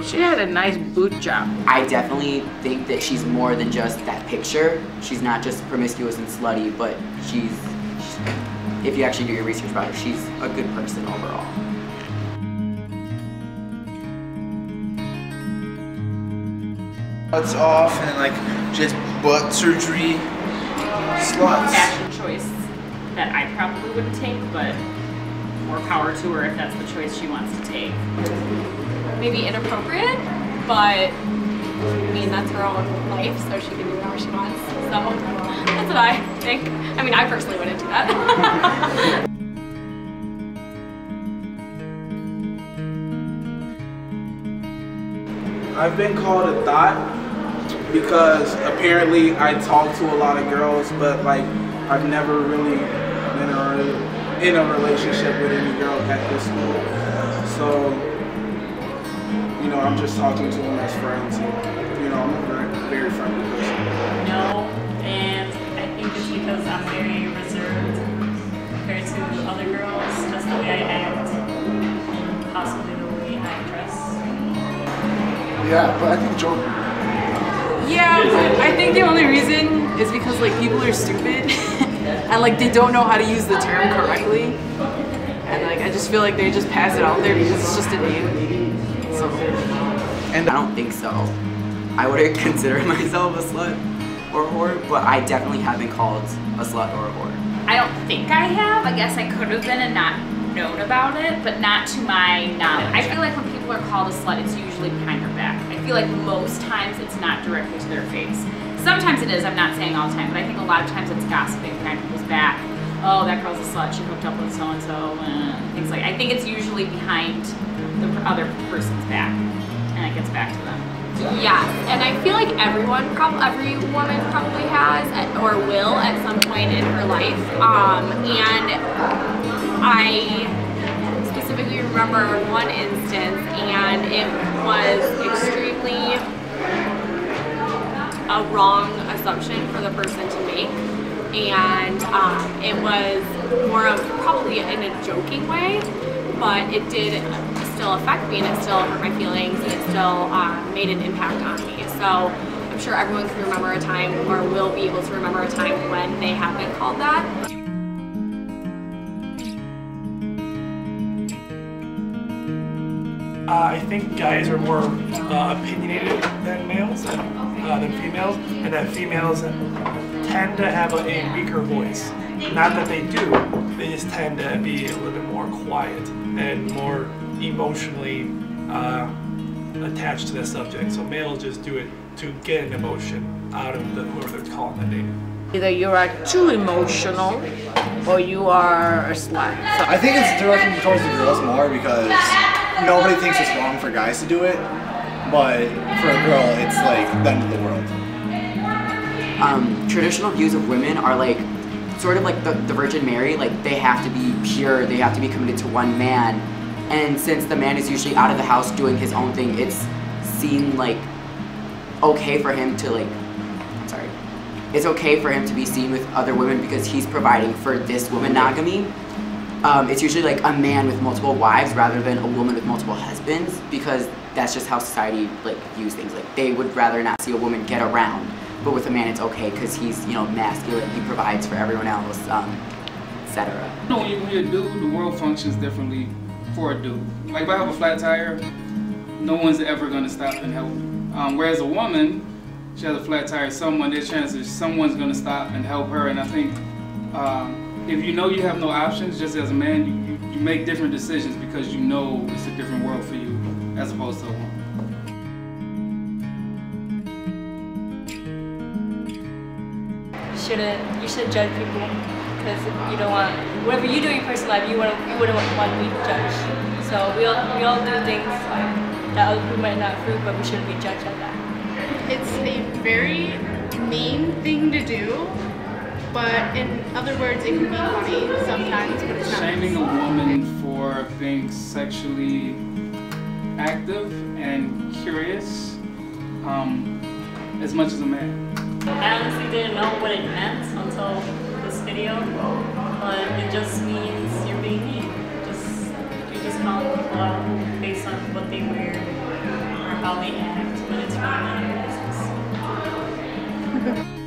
She had a nice boot job. I definitely think that she's more than just that picture. She's not just promiscuous and slutty, but she's if you actually do your research about her, she's a good person overall. Butts off and like just butt surgery sluts. Fashion choice that I probably wouldn't take, but more power to her if that's the choice she wants to take. Maybe inappropriate, but I mean that's her own life, so she can do whatever she wants. So that's what I think. I mean, I personally wouldn't do that. I've been called a thought because apparently I talk to a lot of girls, but like I've never really been in a relationship with any girl at this school. So, you know, I'm just talking to them as friends. And, you know, I'm a very, very friendly person. No, and I think it's because I'm very reserved compared to other girls, just the way I act, possibly the way I dress. Yeah, but I think Joe. Yeah, I think the only reason is because like people are stupid and like they don't know how to use the term correctly, and like I just feel like they just pass it out there because it's just a name. So, and I don't think so. I wouldn't consider myself a slut or a whore, but I definitely have been called a slut or a whore. I don't think I have. I guess I could have been and not known about it, but not to my knowledge. I feel like when people are called a slut, it's usually behind their back. I feel like most times it's not directly to their face. Sometimes it is, I'm not saying all the time, but I think a lot of times it's gossiping behind people's back. Oh, that girl's a slut, she hooked up with so-and-so, and things like that. I think it's usually behind the other person's back, and it gets back to them. Yeah, and I feel like every woman probably has or will at some point in her life. And I specifically remember one instance, and it was extremely a wrong assumption for the person to make. And it was more of probably in a joking way, but it did still affect me, and it still hurt my feelings, and it still made an impact on me. So I'm sure everyone can remember a time, or will be able to remember a time when they have been called that. I think guys are more opinionated than males, than females, and that females tend to have a weaker voice. Not that they do, they just tend to be a little bit more quiet and more emotionally attached to the subject. So males just do it to get an emotion out of whoever they're calling the name. Either you are too emotional or you are a slut. So I think it's directed towards the girls more because nobody thinks it's wrong for guys to do it, but for a girl, it's like the end of the world. Traditional views of women are like, sort of like the Virgin Mary, like they have to be pure, they have to be committed to one man. And since the man is usually out of the house doing his own thing, it's seen like okay for him to it's okay for him to be seen with other women because he's providing for this monogamy. It's usually like a man with multiple wives rather than a woman with multiple husbands, because that's just how society like views things. Like they would rather not see a woman get around, but with a man it's okay because he's, you know, masculine, he provides for everyone else, etc. You know, when you're a dude, the world functions differently for a dude. Like if I have a flat tire, no one's ever gonna stop and help. Whereas a woman, she has a flat tire, there's chances someone's gonna stop and help her. And I think if you know you have no options, just as a man, you make different decisions because you know it's a different world for you as opposed to a woman. You should judge people, because you don't want, whatever you do in your personal life, you wouldn't want to be judged. So we all do things that other people might not approve, but we shouldn't be judged on that. It's a very mean thing to do, but in other words, it can be funny sometimes, but it's not. Shaming a woman for being sexually active and curious as much as a man. I honestly didn't know what it meant until this video, but it just means you're being mean. You're just calling people out based on what they wear or how they act when it's really none of your business.